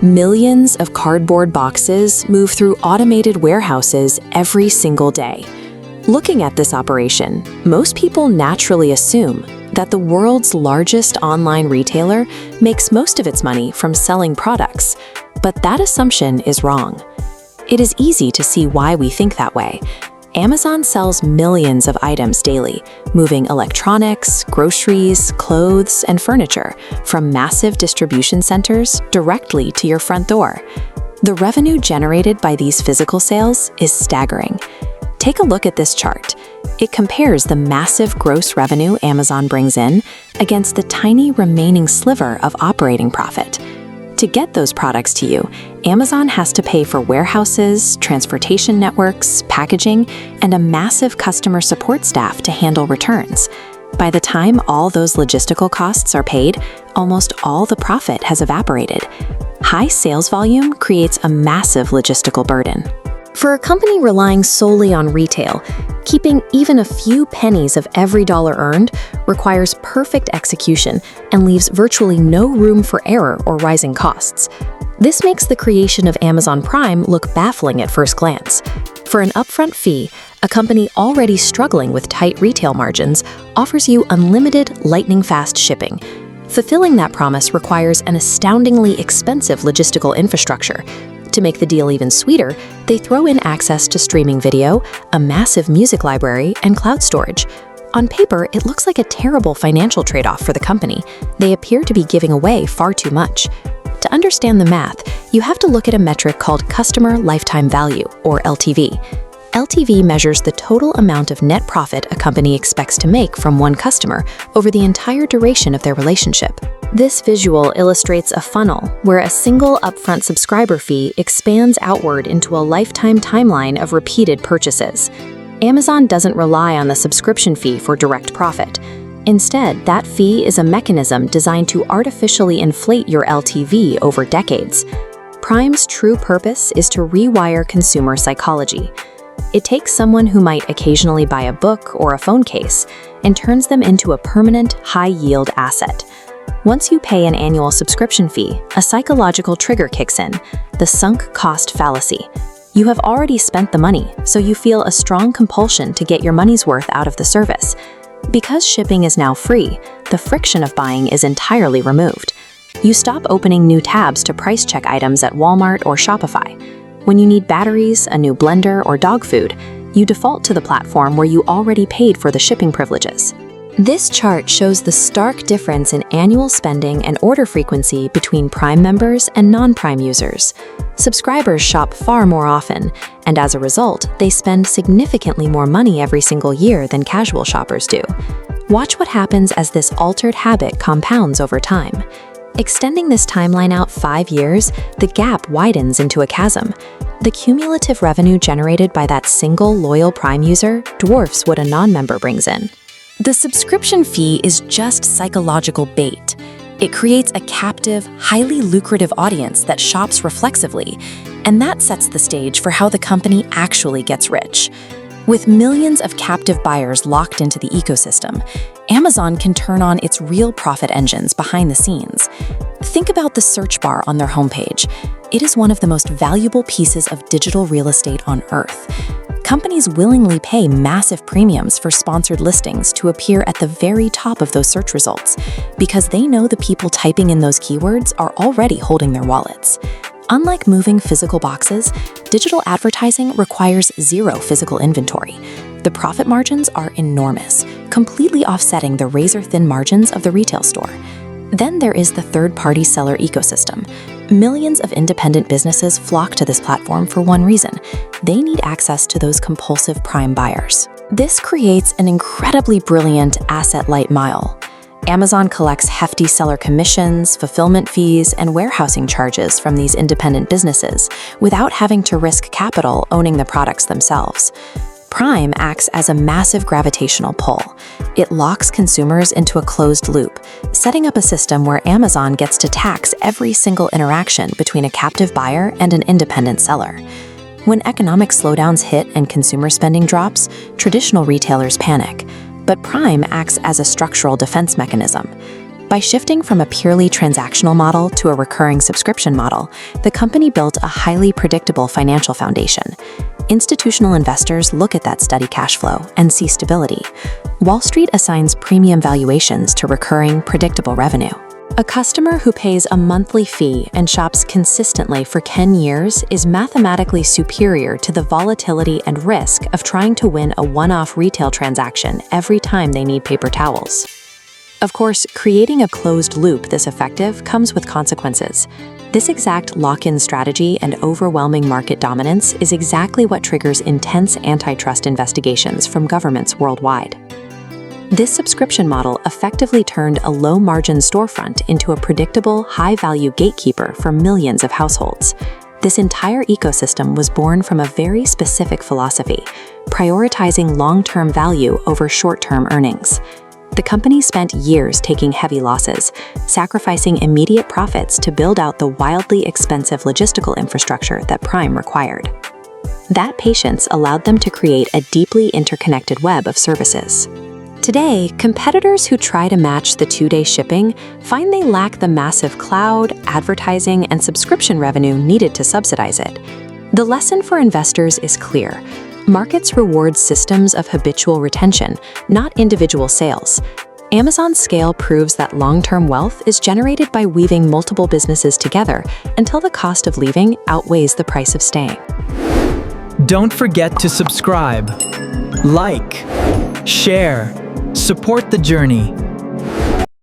Millions of cardboard boxes move through automated warehouses every single day. Looking at this operation, most people naturally assume that the world's largest online retailer makes most of its money from selling products, but that assumption is wrong. It is easy to see why we think that way. Amazon sells millions of items daily, moving electronics, groceries, clothes, and furniture from massive distribution centers directly to your front door. The revenue generated by these physical sales is staggering. Take a look at this chart. It compares the massive gross revenue Amazon brings in against the tiny remaining sliver of operating profit. To get those products to you, Amazon has to pay for warehouses, transportation networks, packaging, and a massive customer support staff to handle returns. By the time all those logistical costs are paid, almost all the profit has evaporated. High sales volume creates a massive logistical burden. For a company relying solely on retail, keeping even a few pennies of every dollar earned requires perfect execution and leaves virtually no room for error or rising costs. This makes the creation of Amazon Prime look baffling at first glance. For an upfront fee, a company already struggling with tight retail margins offers you unlimited, lightning-fast shipping. Fulfilling that promise requires an astoundingly expensive logistical infrastructure. To make the deal even sweeter, they throw in access to streaming video, a massive music library, and cloud storage. On paper, it looks like a terrible financial trade-off for the company. They appear to be giving away far too much. To understand the math, you have to look at a metric called Customer Lifetime Value, or LTV. LTV measures the total amount of net profit a company expects to make from one customer over the entire duration of their relationship. This visual illustrates a funnel where a single upfront subscriber fee expands outward into a lifetime timeline of repeated purchases. Amazon doesn't rely on the subscription fee for direct profit. Instead, that fee is a mechanism designed to artificially inflate your LTV over decades. Prime's true purpose is to rewire consumer psychology. It takes someone who might occasionally buy a book or a phone case and turns them into a permanent, high-yield asset. Once you pay an annual subscription fee, a psychological trigger kicks in, the sunk cost fallacy. You have already spent the money, so you feel a strong compulsion to get your money's worth out of the service. Because shipping is now free, the friction of buying is entirely removed. You stop opening new tabs to price check items at Walmart or Shopify. When you need batteries, a new blender, or dog food, you default to the platform where you already paid for the shipping privileges. This chart shows the stark difference in annual spending and order frequency between Prime members and non-Prime users. Subscribers shop far more often, and as a result, they spend significantly more money every single year than casual shoppers do. Watch what happens as this altered habit compounds over time. Extending this timeline out 5 years, the gap widens into a chasm. The cumulative revenue generated by that single loyal Prime user dwarfs what a non-member brings in. The subscription fee is just psychological bait. It creates a captive, highly lucrative audience that shops reflexively, and that sets the stage for how the company actually gets rich. With millions of captive buyers locked into the ecosystem, Amazon can turn on its real profit engines behind the scenes. Think about the search bar on their homepage. It is one of the most valuable pieces of digital real estate on Earth. Companies willingly pay massive premiums for sponsored listings to appear at the very top of those search results because they know the people typing in those keywords are already holding their wallets. Unlike moving physical boxes, digital advertising requires zero physical inventory. The profit margins are enormous, completely offsetting the razor-thin margins of the retail store. Then there is the third-party seller ecosystem. Millions of independent businesses flock to this platform for one reason: they need access to those compulsive Prime buyers. This creates an incredibly brilliant asset-light model. Amazon collects hefty seller commissions, fulfillment fees, and warehousing charges from these independent businesses without having to risk capital owning the products themselves. Prime acts as a massive gravitational pull. It locks consumers into a closed loop, setting up a system where Amazon gets to tax every single interaction between a captive buyer and an independent seller. When economic slowdowns hit and consumer spending drops, traditional retailers panic, but Prime acts as a structural defense mechanism. By shifting from a purely transactional model to a recurring subscription model, the company built a highly predictable financial foundation. Institutional investors look at that steady cash flow and see stability. Wall Street assigns premium valuations to recurring, predictable revenue. A customer who pays a monthly fee and shops consistently for 10 years is mathematically superior to the volatility and risk of trying to win a one-off retail transaction every time they need paper towels. Of course, creating a closed loop this effective comes with consequences. This exact lock-in strategy and overwhelming market dominance is exactly what triggers intense antitrust investigations from governments worldwide. This subscription model effectively turned a low-margin storefront into a predictable, high-value gatekeeper for millions of households. This entire ecosystem was born from a very specific philosophy, prioritizing long-term value over short-term earnings. The company spent years taking heavy losses, sacrificing immediate profits to build out the wildly expensive logistical infrastructure that Prime required. That patience allowed them to create a deeply interconnected web of services. Today, competitors who try to match the two-day shipping find they lack the massive cloud, advertising, and subscription revenue needed to subsidize it. The lesson for investors is clear. Markets reward systems of habitual retention, not individual sales. Amazon's scale proves that long-term wealth is generated by weaving multiple businesses together until the cost of leaving outweighs the price of staying. Don't forget to subscribe, like, share, support the journey.